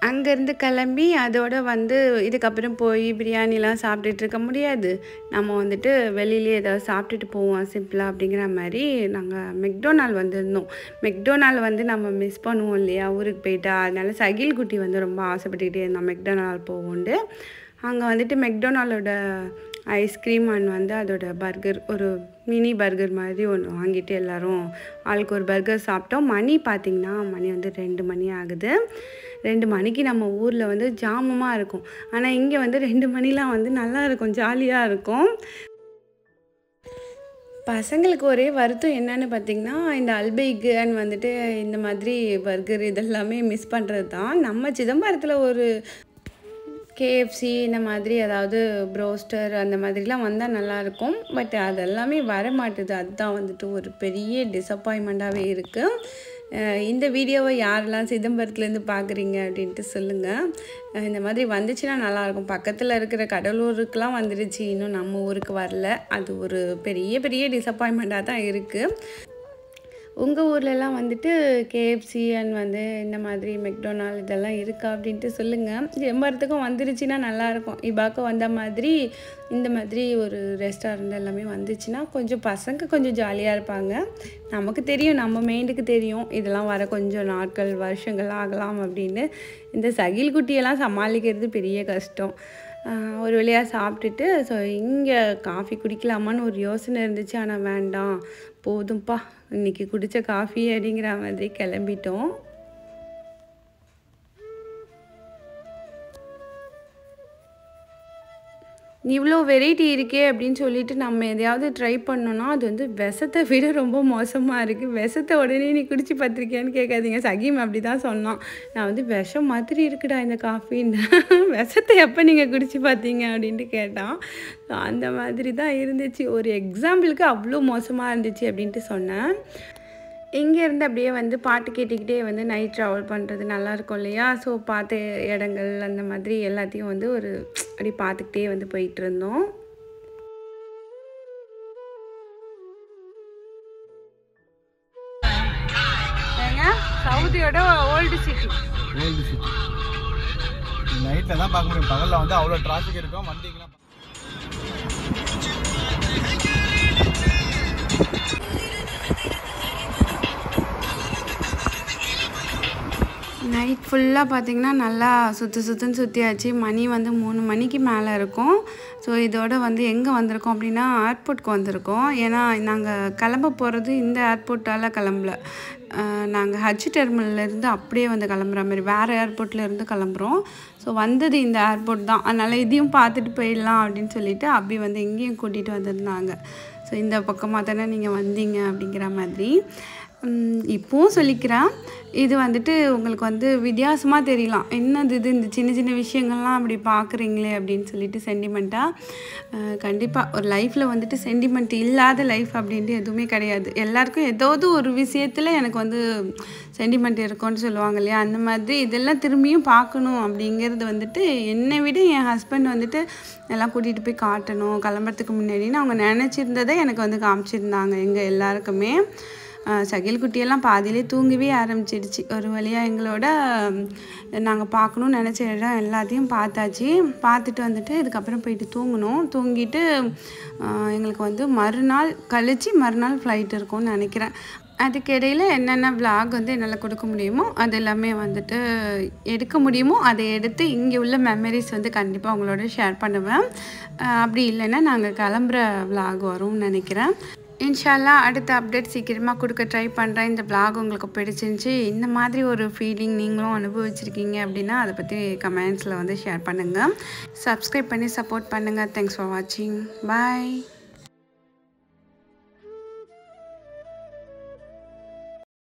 அங்கேருந்து கிளம்பி அதோட வந்து இதுக்கப்புறம் போய் பிரியாணிலாம் சாப்பிட்டுட்டு இருக்க முடியாது. நம்ம வந்துட்டு வெளியிலே ஏதாவது சாப்பிட்டுட்டு போவோம் சிம்பிளாக அப்படிங்கிற மாதிரி நாங்கள் மெக்டொனால்ட் வந்திருந்தோம். மெக்டொனால்ட் வந்து நம்ம மிஸ் பண்ணுவோம் இல்லையா ஊருக்கு போயிட்டா. அதனால சகில் குட்டி வந்து ரொம்ப ஆசைப்பட்டுக்கிட்டே இருந்தான் மெக்டொனால்ட் போவோண்டு. அங்கே வந்துட்டு மெக்டொனால்டோட ஐஸ்கிரீம் அண்ட் வந்து அதோட பர்கர், ஒரு மினி பர்கர் மாதிரி ஒன்று வாங்கிட்டு எல்லோரும் ஆளுக்கு ஒரு பர்கர் சாப்பிட்டோம். மணி பார்த்திங்கன்னா மணி வந்து 2 மணி ஆகுது. 2 மணிக்கு நம்ம ஊரில் வந்து ஜாமமாக இருக்கும். ஆனால் இங்கே வந்து 2 மணிலாம் வந்து நல்லா இருக்கும், ஜாலியாக இருக்கும். பசங்களுக்கு ஒரே வருத்தம் என்னன்னு பார்த்திங்கன்னா, இந்த அல்பைகன் வந்துட்டு இந்த மாதிரி பர்கர் இதெல்லாமே மிஸ் பண்ணுறது தான். நம்ம சிதம்பரத்தில் ஒரு கேஎஃப்சி இந்த மாதிரி ஏதாவது ப்ரோஸ்டர் அந்த மாதிரிலாம் வந்தால் நல்லாயிருக்கும். பட் அதெல்லாமே வர மாட்டுது. அதுதான் வந்துட்டு ஒரு பெரிய டிசப்பாயின்மெண்ட்டாகவே இருக்குது. இந்த வீடியோவை யாரெல்லாம் சிதம்பரத்துலேருந்து பார்க்குறீங்க அப்படின்ட்டு சொல்லுங்கள். இந்த மாதிரி வந்துச்சுன்னா நல்லாயிருக்கும். பக்கத்தில் இருக்கிற கடலூருக்கெலாம் வந்துடுச்சு, இன்னும் நம்ம ஊருக்கு வரல. அது ஒரு பெரிய பெரிய டிசப்பாயின்மெண்ட்டாக தான் இருக்குது. உங்கள் ஊர்லலாம் வந்துட்டு கேஎஃப்சி அண்ட் வந்து இந்த மாதிரி மெக்டொனால்ட் இதெல்லாம் இருக்கா அப்படின்ட்டு சொல்லுங்கள். சிதம்பரத்துக்கும் வந்துருச்சுன்னா நல்லாயிருக்கும். இபாக்கும் வந்த மாதிரி இந்த மாதிரி ஒரு ரெஸ்டாரண்ட் எல்லாமே வந்துச்சுன்னா கொஞ்சம் பசங்க கொஞ்சம் ஜாலியாக இருப்பாங்க. நமக்கு தெரியும், நம்ம மைண்டுக்கு தெரியும் இதெல்லாம் வர கொஞ்சம் நாட்கள் வருஷங்கள் ஆகலாம் அப்படின்னு. இந்த சகில் குட்டியெல்லாம் சமாளிக்கிறது பெரிய கஷ்டம். ஒரு வழியாக சாப்பிட்டுட்டு ஸோ இங்கே காஃபி குடிக்கலாமான்னு ஒரு யோசனை இருந்துச்சு. ஆனால் வேண்டாம், போதும்ப்பா இன்றைக்கி குடித்த காஃபி அப்படிங்கிற மாதிரி கிளம்பிட்டோம். இவ்வளோ வெரைட்டி இருக்கே அப்படின்னு சொல்லிட்டு நம்ம எதையாவது ட்ரை பண்ணோன்னா அது வந்து விஷத்தை விட ரொம்ப மோசமாக இருக்குது. விஷத்தை உடனே நீ குடிச்சு பார்த்துருக்கியான்னு கேட்காதீங்க. சகீம் அப்படி தான் சொன்னான். நான் வந்து விஷம் மாதிரி இருக்குடா இந்த காஃபின்னு. விஷத்தை எப்போ நீங்கள் குடிச்சு பார்த்தீங்க அப்படின்ட்டு கேட்டான். அந்த மாதிரி தான் இருந்துச்சு. ஒரு எக்ஸாம்பிளுக்கு அவ்வளோ மோசமாக இருந்துச்சு அப்படின்ட்டு சொன்னேன். இங்கேருந்து அப்படியே வந்து பாட்டு கேட்டுக்கிட்டே வந்து நைட் ட்ராவல் பண்ணுறது நல்லாயிருக்கும் இல்லையா. ஸோ பார்த்த இடங்கள் அந்த மாதிரி எல்லாத்தையும் வந்து ஒரு அப்படி பார்த்துக்கிட்டே வந்து போயிட்டு இருந்தோம். சவுதியோட ஓல்டு சிட்டி. நைட்டில் தான் பார்க்க முடியும், பகலில் வந்து அவ்வளோ டிராஃபிக் இருக்கும் வண்டிங்கெலாம். நைட் ஃபுல்லாக பார்த்திங்கன்னா நல்லா சுற்றுன்னு சுற்றியாச்சு. மணி வந்து 3 மணிக்கு மேலே இருக்கும். ஸோ இதோட வந்து எங்கே வந்திருக்கோம் அப்படின்னா ஏர்போர்ட்க்கு வந்திருக்கோம். ஏன்னா நாங்கள் கிளம்ப போகிறது இந்த ஏர்போர்ட்டால் கிளம்பல. நாங்கள் ஹஜ் டெர்மினல்லேருந்து அப்படியே வந்து கிளம்புற மாதிரி வேறு ஏர்போர்ட்லேருந்து கிளம்புறோம். ஸோ வந்தது இந்த ஏர்போர்ட் தான். அதனால் இதையும் பார்த்துட்டு போயிடலாம் அப்படின்னு சொல்லிட்டு அப்படி வந்து இங்கேயும் கூட்டிகிட்டு வந்திருந்தாங்க. ஸோ இந்த பக்கமாக தானே நீங்கள் வந்தீங்க அப்படிங்கிற மாதிரி. இப்போவும் சொல்லிக்கிறேன். இது வந்துட்டு உங்களுக்கு வந்து வித்தியாசமாக தெரியலாம். என்னது இது இந்த சின்ன சின்ன விஷயங்கள்லாம் அப்படி பார்க்குறீங்களே அப்படின்னு சொல்லிட்டு சென்டிமெண்ட்டாக. கண்டிப்பாக ஒரு லைஃப்பில் வந்துட்டு சென்டிமெண்ட் இல்லாத லைஃப் அப்படின்ட்டு எதுவுமே கிடையாது. எல்லாருக்கும் ஏதாவது ஒரு விஷயத்தில் எனக்கு வந்து சென்டிமெண்ட் இருக்கும்னு சொல்லுவாங்க இல்லையா, அந்த மாதிரி இதெல்லாம் திரும்பியும் பார்க்கணும் அப்படிங்கிறது வந்துட்டு என்னை விட என் ஹஸ்பண்ட் வந்துட்டு எல்லாம் கூட்டிகிட்டு போய் காட்டணும் கிளம்புறதுக்கு முன்னாடின்னு அவங்க நினச்சிருந்ததை எனக்கு வந்து காமிச்சிருந்தாங்க எங்கள் எல்லாருக்குமே. சகில் குட்டியெல்லாம் பாதியிலே தூங்கவே ஆரம்பிச்சிடுச்சு. ஒரு வழியாக எங்களோட நாங்கள் பார்க்கணுன்னு நினச்ச இடம் எல்லாத்தையும் பார்த்தாச்சு. பார்த்துட்டு வந்துட்டு இதுக்கப்புறம் போயிட்டு தூங்கணும். தூங்கிட்டு எங்களுக்கு வந்து மறுநாள் ஃப்ளைட் இருக்கும்னு நினைக்கிறேன். அதுக்கிடையில் என்னென்ன விளாக் வந்து என்னால் கொடுக்க முடியுமோ அது எல்லாமே வந்துட்டு எடுக்க முடியுமோ அதை எடுத்து இங்கே உள்ள மெமரிஸ் வந்து கண்டிப்பாக உங்களோட ஷேர் பண்ணுவேன். அப்படி இல்லைன்னா நாங்கள் கிளம்புற விளாக் வரும்னு நினைக்கிறேன். இன்ஷால்லா அடுத்த அப்டேட் சீக்கிரமாக கொடுக்க ட்ரை பண்ணுறேன். இந்த விளாக் உங்களுக்கு பிடிச்சிருந்துச்சி, இந்த மாதிரி ஒரு ஃபீலிங் நீங்களும் அனுபவிச்சிருக்கீங்க அப்படின்னா அதை பற்றி கமெண்ட்ஸில் வந்து ஷேர் பண்ணுங்கள். சப்ஸ்கிரைப் பண்ணி சப்போர்ட் பண்ணுங்கள். தேங்க்ஸ் ஃபார் வாட்சிங். பாய்.